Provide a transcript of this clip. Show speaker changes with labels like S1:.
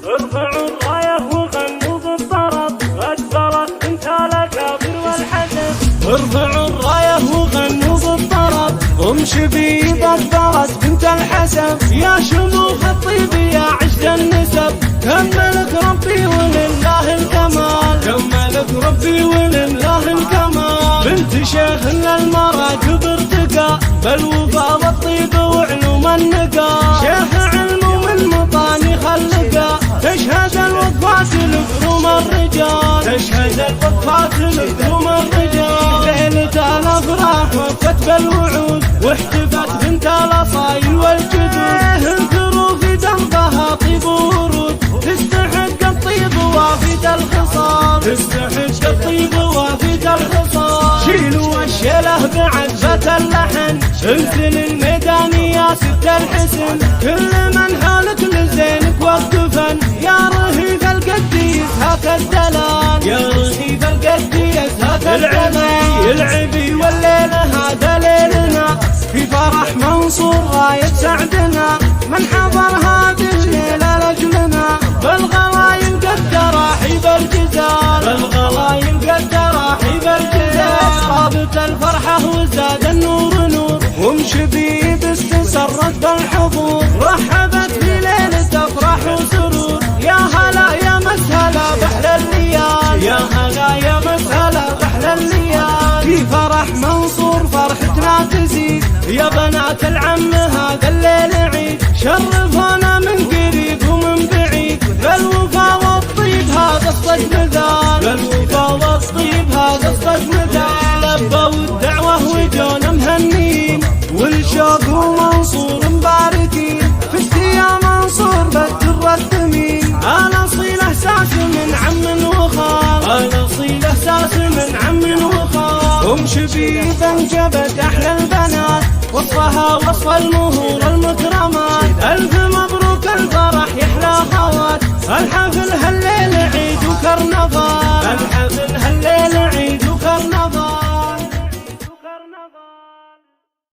S1: ارفعوا الراية وغنوا بالطرب، أجبرت بنت الأكابر والحسب.
S2: ارفعوا الراية وغنوا بالطرب، أم شبيب أجبرت بنت الحسن. يا شموخ الطيب يا عشق النسب، كملك ربي ولله الكمال، كملك ربي ولله الكمال. بنت شيخ للمراكب ارتقى، بالوفا والطيب وعلوم النقا. شيخ علم من مطاني خلقا، تشهد الوقفات لكروم الرجال، تشهد الوقفات لكروم الرجال. ليلة الافراح وفت بالوعود، واحتفت بنت الاصايل والجدود. انكروا في دربها طيب ورود، تستحق الطيب وافد الخصال، تستحق الطيب وافد الخصال. شيلوا الشيله بعزبة اللحن، انزل الميدان يا ست الحسن. كل من حالك لزينك وقفن، يا رهيب القديس هاك الدلال، يا رهيب القديس هاك الدلال. العبي والليله هذا ليلنا، في فرح منصور راية سعدنا. من حضر هذه الليله لاجلنا، بالغلايم قد راحب الجزال، بالغلايم قد راحب الجزال. صابت الفرحه وزاد النور نور، وام شبيب استسرت بالحضور. رحبت في ليله افراح وسرور، يا هلا يا مسهلا بحلى الليال، يا هلا يا مسهلا بحلى الليال. في فرح منصور فرحتنا تزيد، يا بنات العم هذا الليل عيد. شرفونا من قريب ومن بعيد، بالوفا والطيب هذا الصد مثال، بالوفا والطيب هذا الصد مثال. لبوا الدعوة وجونا مهنين، والشوق ومنصور مباركين. فزت يا منصور بالدر الثمين، انا صيل احساس من عم وخال، انا صيل احساس من عم وخال. ام شبيب انجبت احلى البنات، وصفها وصف المهور المكرمات. الف مبروك الفرح يحلى خوات، الحفل هالليل